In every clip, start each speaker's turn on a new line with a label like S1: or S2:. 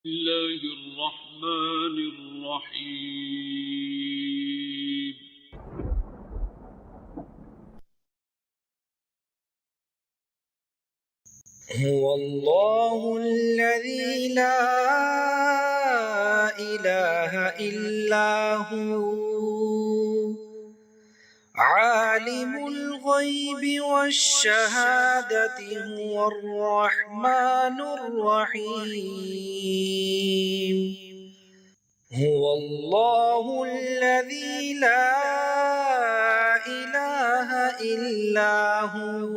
S1: الله الرحمن الرحيم.
S2: هو الله الذي لا إله إلا هو عالم الغيب والشهادة هو الرحمن الرحيم. هو الله الذي لا إله إلا هو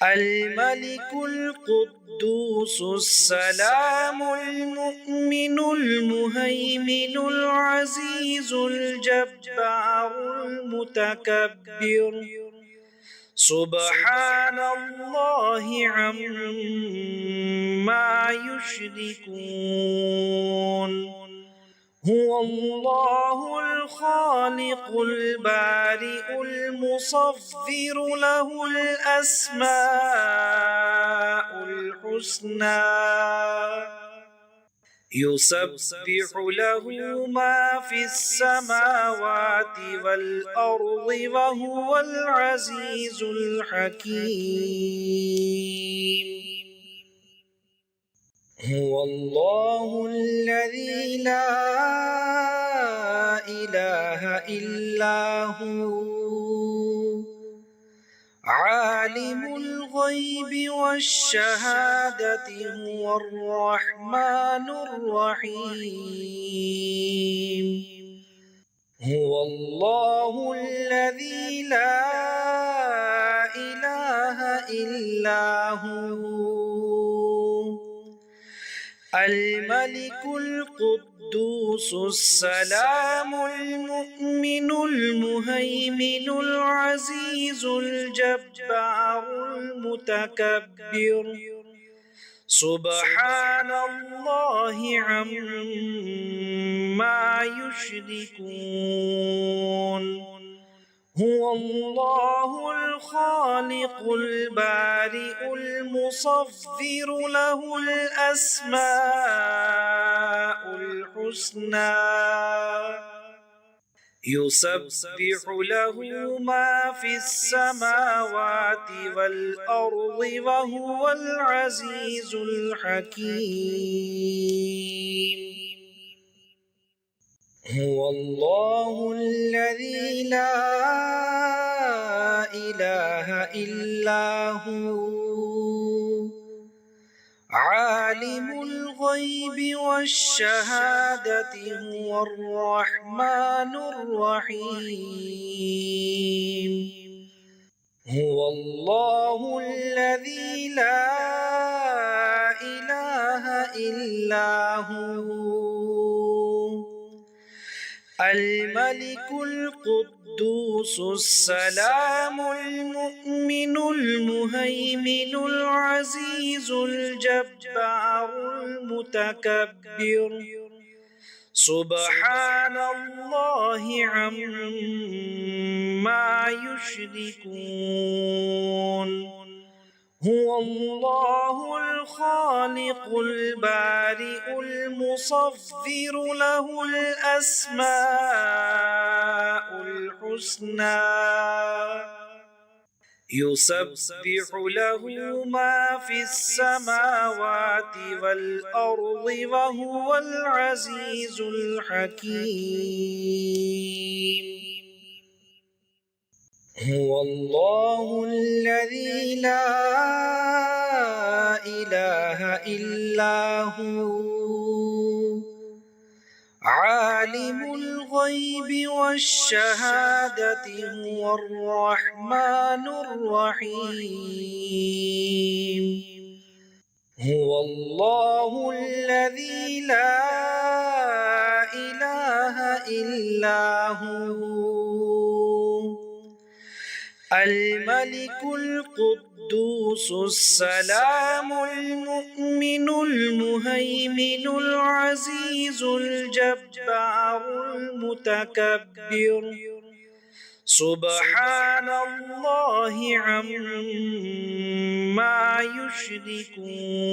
S2: الملك القدوس السلام المؤمن المهيمن العزيز الجبار المتكبر سبحان الله عما يشركون. هو الله الخالق البارئ المصور له الأسماء الحسنى يسبح له ما في السماوات والأرض وهو العزيز الحكيم. هو الله الذي لا إله إلا هو عالم الغيب والشهادة هو الرحمن الرحيم. هو الله الذي لا إله إلا هو الملك القدوس السلام المؤمن المهيمن العزيز الجبار المتكبر سبحان الله عما يشركون. هو الله الخالق البارئ المصور له الأسماء الحسنى يسبح له ما في السماوات والأرض وهو العزيز الحكيم. هو الله الذي لا إله إلا هو عالم الغيب والشهادة هو الرحمن الرحيم. هو الله الذي لا إله إلا هو الملك القدوس السلام المؤمن المهيمن العزيز الجبار المتكبر سبحان الله عما يشركون. هو الله الخالق البارئ المصور له الأسماء الحسنى يسبح له ما في السماوات والأرض وهو العزيز الحكيم. هو الله الذي لا إله إلا هو عالم الغيب والشهادة هو الرحمن الرحيم. هو الله الذي لا إله إلا هو الملك القدوس السلام المؤمن المهيمن العزيز الجبار المتكبر سبحان الله عما يشركون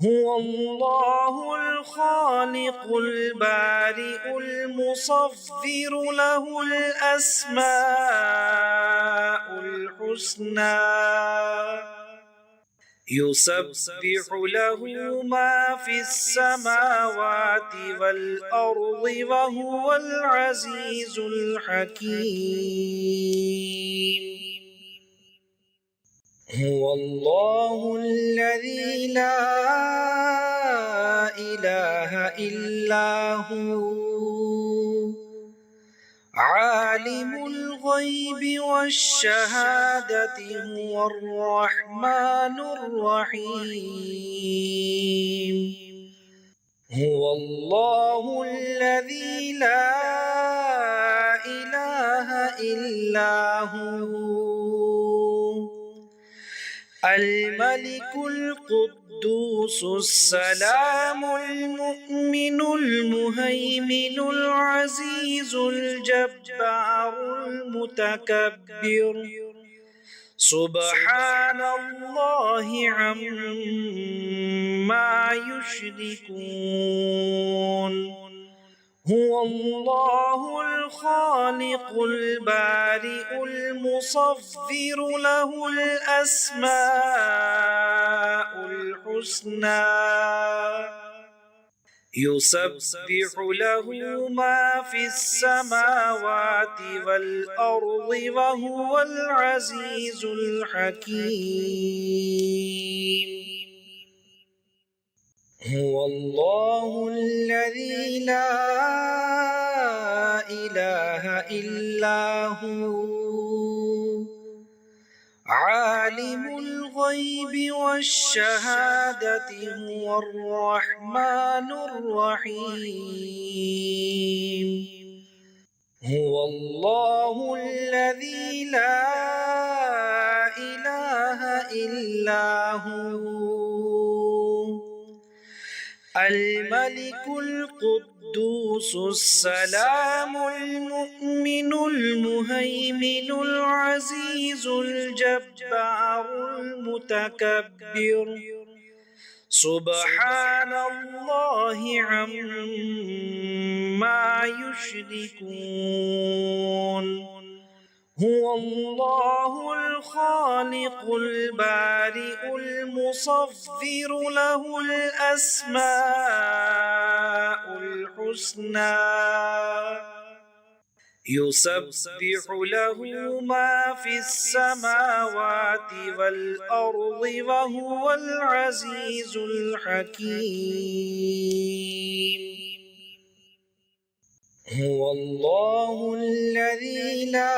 S2: هو الله الخالق البارئ المصور له الأسماء الحسنى يسبح له ما في السماوات والأرض وهو العزيز الحكيم هو الله الذي لا إله إلا هو عالم الغيب والشهادة هو الرحمن الرحيم هو الله الذي لا إله إلا هو الملك القدوس السلام المؤمن المهيمن العزيز الجبار المتكبر سبحان الله عما يشركون هو الله الخالق البارئ المصور له الأسماء الحسنى يسبح له ما في السماوات والأرض وهو العزيز الحكيم هو الله الذي لا إله إلا هو عالم الغيب والشهادة هو الرحمن الرحيم هو الله الذي لا إله إلا هو الملك القدوس السلام المؤمن المهيمن العزيز الجبار المتكبر سبحان الله عما يشركون هو الله الخالق البارئ المصور له الأسماء الحسنى يسبح له ما في السماوات والأرض وهو العزيز الحكيم هو الله الذي لا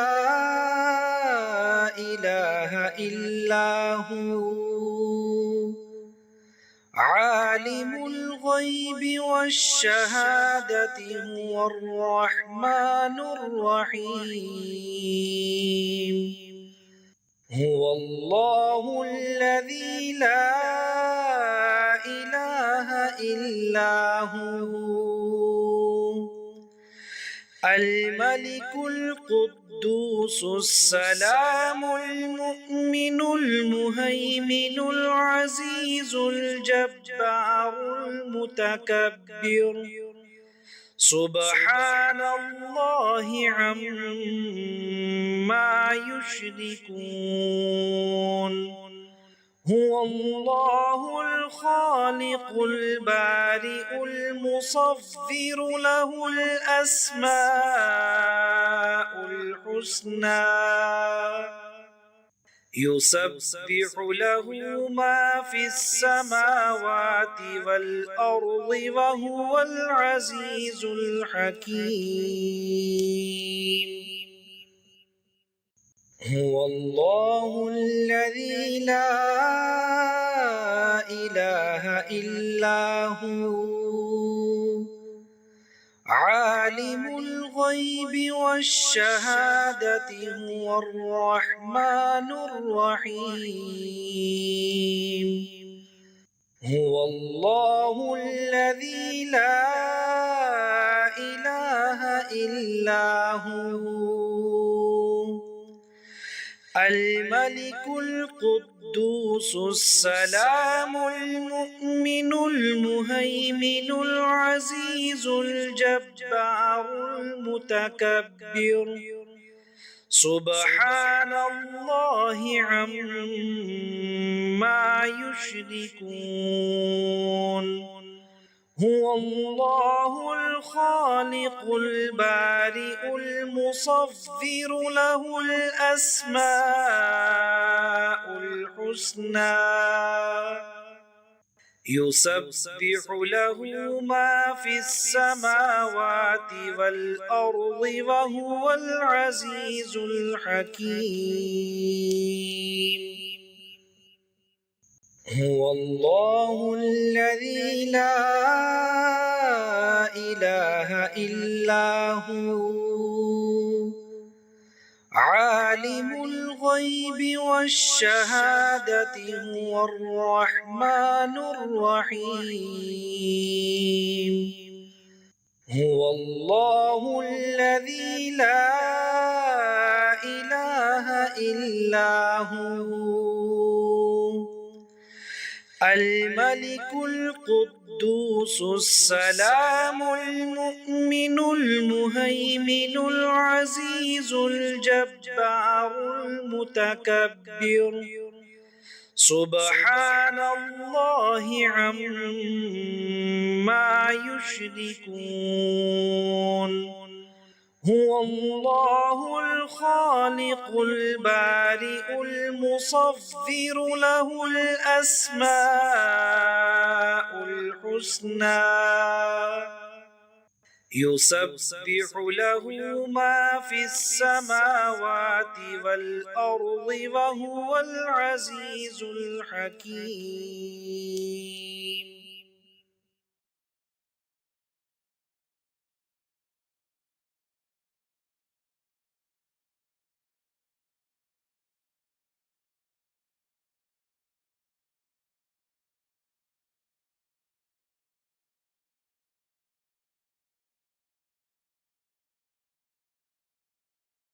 S2: إله إلا هو عالم الغيب والشهادة هو الرحمن الرحيم هو الله الذي لا إله إلا هو الملك القدوس السلام المؤمن المهيمن العزيز الجبار المتكبر سبحان الله عما يشركون هو الله الخالق البارئ المصور له الأسماء الحسنى يسبح له ما في السماوات والأرض وهو العزيز الحكيم هو الله الذي لا إله إلا هو عالم الغيب والشهادة هو الرحمن الرحيم هو الله الذي لا إله إلا إلا هو الملك القدوس السلام المؤمن المهيمن العزيز الجبار المتكبر سبحان الله عما يشركون هو الله الخالق البارئ المصور له الأسماء الحسنى يسبح له ما في السماوات والأرض وهو العزيز الحكيم هو الله الذي لا إله إلا هو عالم الغيب والشهادة هو الرحمن الرحيم هو الله الذي لا إله إلا هو الملك القدوس السلام المؤمن المهيمن العزيز الجبار المتكبر سبحان الله عما يشركون هو الله الخالق البارئ المصور له الأسماء الحسنى يسبح له ما في السماوات والأرض وهو العزيز الحكيم